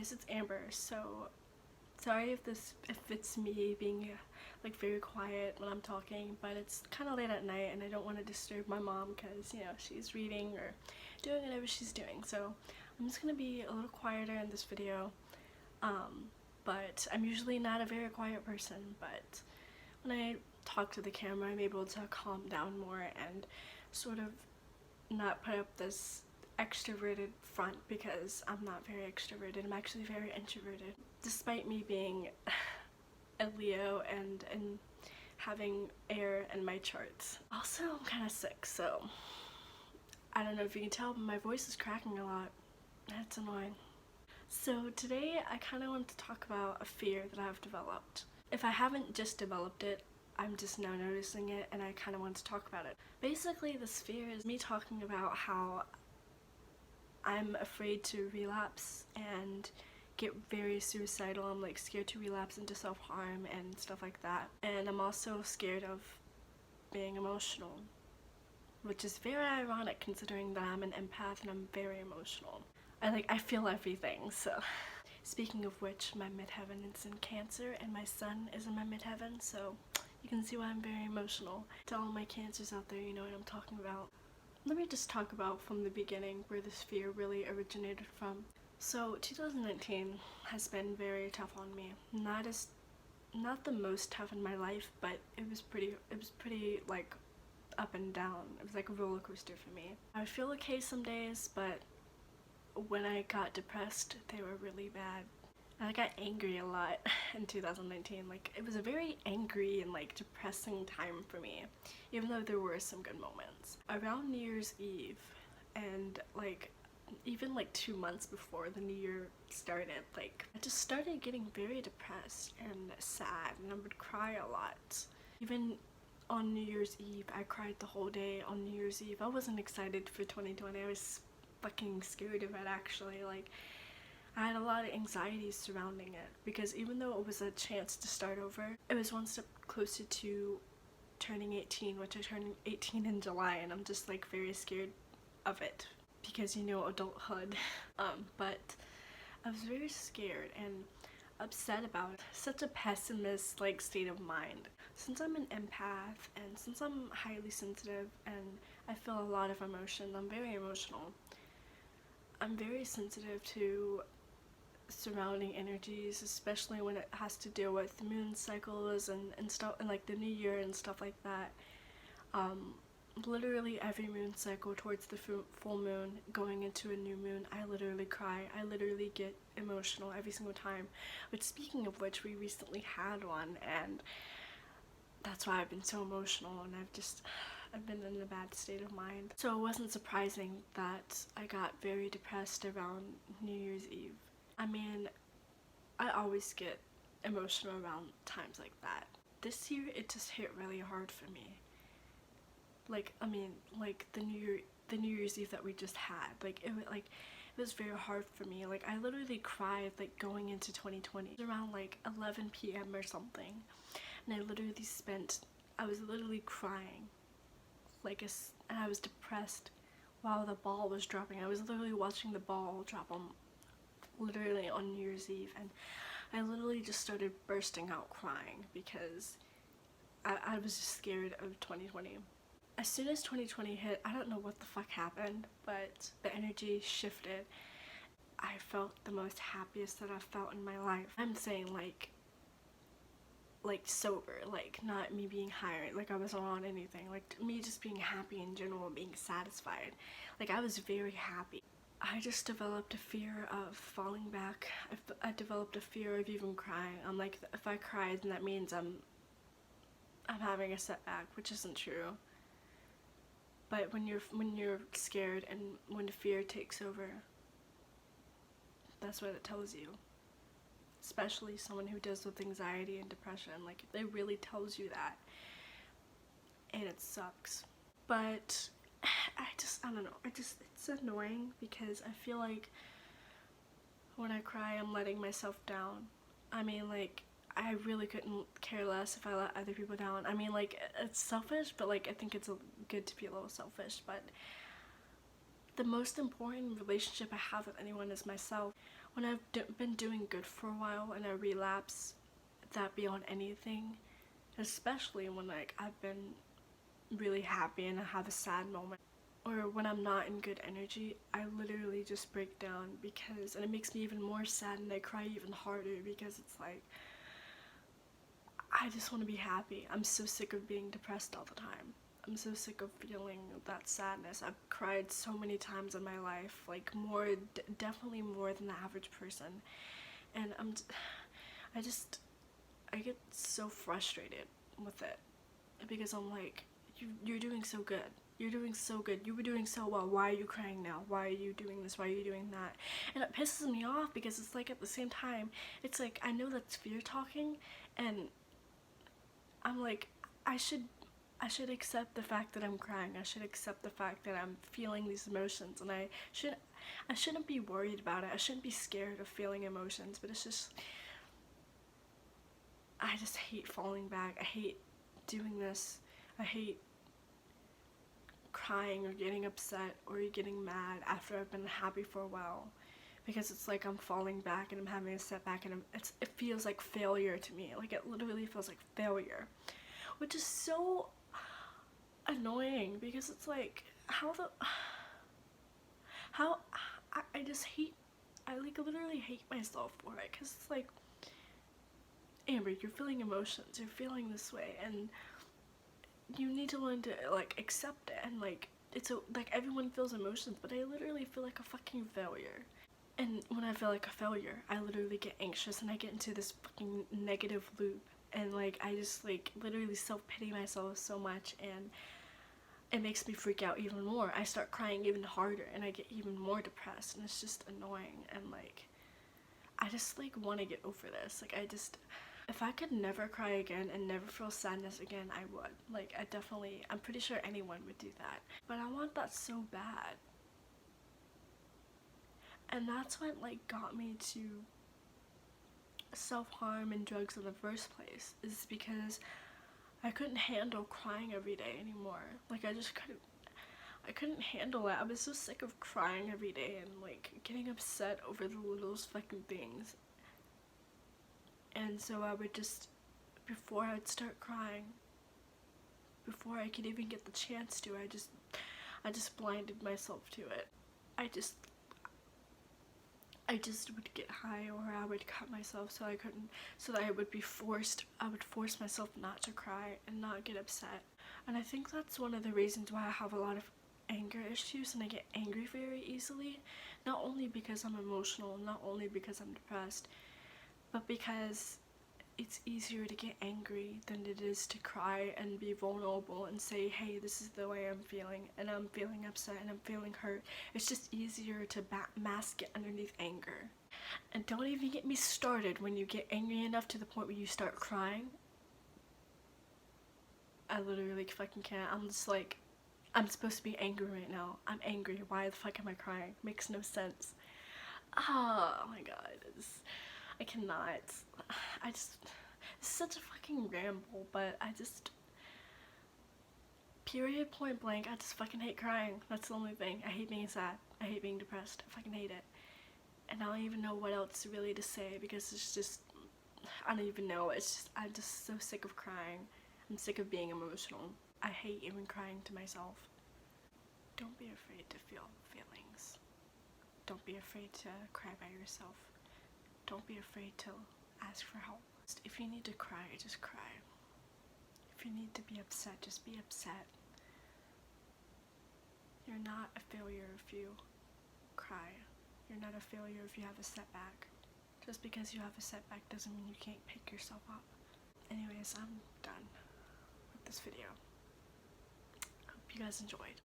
guys, it's Amber. So sorry if it's me being like very quiet when I'm talking, but it's kind of late at night and I don't want to disturb my mom because, you know, she's reading or doing whatever she's doing. So I'm just gonna be a little quieter in this video. But I'm usually not a very quiet person, but when I talk to the camera I'm able to calm down more and sort of not put up this extroverted front, because I'm not very extroverted. I'm actually very introverted, despite me being a Leo and having air in my charts. Also, I'm kind of sick, so I don't know if you can tell, but my voice is cracking a lot. That's annoying. So today I kind of want to talk about a fear that I've developed. If I haven't just developed it, I'm just now noticing it, and I kind of want to talk about it. Basically, this fear is me talking about how I'm afraid to relapse and get very suicidal. I'm like scared to relapse into self-harm and stuff like that. And I'm also scared of being emotional, which is very ironic considering that I'm an empath and I'm very emotional. I feel everything, so. Speaking of which, my midheaven is in Cancer and my sun is in my midheaven, so you can see why I'm very emotional. To all my Cancers out there, you know what I'm talking about. Let me just talk about from the beginning where this fear really originated from. So 2019 has been very tough on me. Not the most tough in my life, but it was pretty like up and down. It was like a roller coaster for me. I would feel okay some days, but when I got depressed, they were really bad. And I got angry a lot in 2019. Like, it was a very angry and like depressing time for me, even though there were some good moments. Around New Year's Eve and like even like 2 months before the new year started, like I just started getting very depressed and sad, and I would cry a lot. Even on New Year's Eve, I cried the whole day on New Year's Eve. I wasn't excited for 2020. I was fucking scared of it, actually. Like, I had a lot of anxieties surrounding it, because even though it was a chance to start over, it was one step closer to turning 18, which I turned 18 in July, and I'm just like very scared of it because, you know, adulthood. But I was very scared and upset about it. Such a pessimist like state of mind. Since I'm an empath and since I'm highly sensitive and I feel a lot of emotion, I'm very emotional. I'm very sensitive to surrounding energies, especially when it has to deal with moon cycles and stuff, and like the new year and stuff like that. Literally every moon cycle towards the full moon going into a new moon, I literally cry. I literally get emotional every single time. But speaking of which, we recently had one, and that's why I've been so emotional, and I've been in a bad state of mind. So it wasn't surprising that I got very depressed around New Year's Eve. I mean, I always get emotional around times like that. This year, it just hit really hard for me. Like, I mean, like the New Year's Eve that we just had, it was very hard for me. Like, I literally cried like going into 2020. It was around like 11 p.m. or something, and I was literally crying, and I was depressed while the ball was dropping. I was literally watching the ball drop on New Year's Eve, and I literally just started bursting out crying because I was just scared of 2020. As soon as 2020 hit, I don't know what the fuck happened, but the energy shifted. I felt the most happiest that I've felt in my life. I'm saying like sober, like not me being high, like I wasn't on anything, like me just being happy in general, being satisfied. Like, I was very happy. I just developed a fear of falling back. I developed a fear of even crying. I'm like, if I cry, then that means I'm having a setback, which isn't true. But when you're scared and when the fear takes over, that's what it tells you. Especially someone who deals with anxiety and depression, like, it really tells you that, and it sucks. But I don't know, it's annoying because I feel like when I cry, I'm letting myself down. I mean, like, I really couldn't care less if I let other people down. I mean, like, it's selfish, but like, I think it's good to be a little selfish. But the most important relationship I have with anyone is myself. when I've been doing good for a while and I relapse that beyond anything, especially when like I've been really happy and I have a sad moment, or when I'm not in good energy, I literally just break down because, and it makes me even more sad and I cry even harder because it's like, I just want to be happy. I'm so sick of being depressed all the time. I'm so sick of feeling that sadness. I've cried so many times in my life, like more, definitely more than the average person. And I get so frustrated with it because I'm like, you're doing so good. You're doing so good. You were doing so well. Why are you crying now? Why are you doing this? Why are you doing that? And it pisses me off because it's like at the same time, it's like I know that's fear talking, and I'm like, I should accept the fact that I'm crying. I should accept the fact that I'm feeling these emotions, and I shouldn't be worried about it. I shouldn't be scared of feeling emotions, but it's just, I just hate falling back. I hate doing this. I hate crying or getting upset or getting mad after I've been happy for a while, because it's like I'm falling back and I'm having a setback, and it feels like failure to me. Like it literally feels like failure, which is so annoying because it's like I just hate, I like literally hate myself for it, because it's like, Amber, you're feeling emotions, you're feeling this way, and you need to learn to like accept it, and like like everyone feels emotions, but I literally feel like a fucking failure. And when I feel like a failure, I literally get anxious and I get into this fucking negative loop, and like I just like literally self-pity myself so much, and it makes me freak out even more. I start crying even harder and I get even more depressed, and it's just annoying, and like I just like want to get over this. Like if I could never cry again and never feel sadness again, I would. Like I'm pretty sure anyone would do that. But I want that so bad. And that's what like got me to self-harm and drugs in the first place, is because I couldn't handle crying every day anymore. Like I couldn't handle it. I was so sick of crying every day and like getting upset over the littlest fucking things. And so I would just, before I'd start crying, before I could even get the chance to, I just blinded myself to it. I just would get high, or I would cut myself so that I would force myself not to cry and not get upset. And I think that's one of the reasons why I have a lot of anger issues, and I get angry very easily. Not only because I'm emotional, not only because I'm depressed, but because it's easier to get angry than it is to cry and be vulnerable and say, hey, this is the way I'm feeling, and I'm feeling upset and I'm feeling hurt. It's just easier to mask it underneath anger. And don't even get me started when you get angry enough to the point where you start crying. I literally fucking can't. I'm just like, I'm supposed to be angry right now. I'm angry. Why the fuck am I crying? Makes no sense. Oh my god. I cannot. It's such a fucking ramble, but period, point blank, I just fucking hate crying. That's the only thing. I hate being sad. I hate being depressed. I fucking hate it. And I don't even know what else really to say, because it's just, I don't even know. It's just, I'm just so sick of crying. I'm sick of being emotional. I hate even crying to myself. Don't be afraid to feel feelings. Don't be afraid to cry by yourself. Don't be afraid to ask for help. If you need to cry, just cry. If you need to be upset, just be upset. You're not a failure if you cry. You're not a failure if you have a setback. Just because you have a setback doesn't mean you can't pick yourself up. Anyways, I'm done with this video. Hope you guys enjoyed.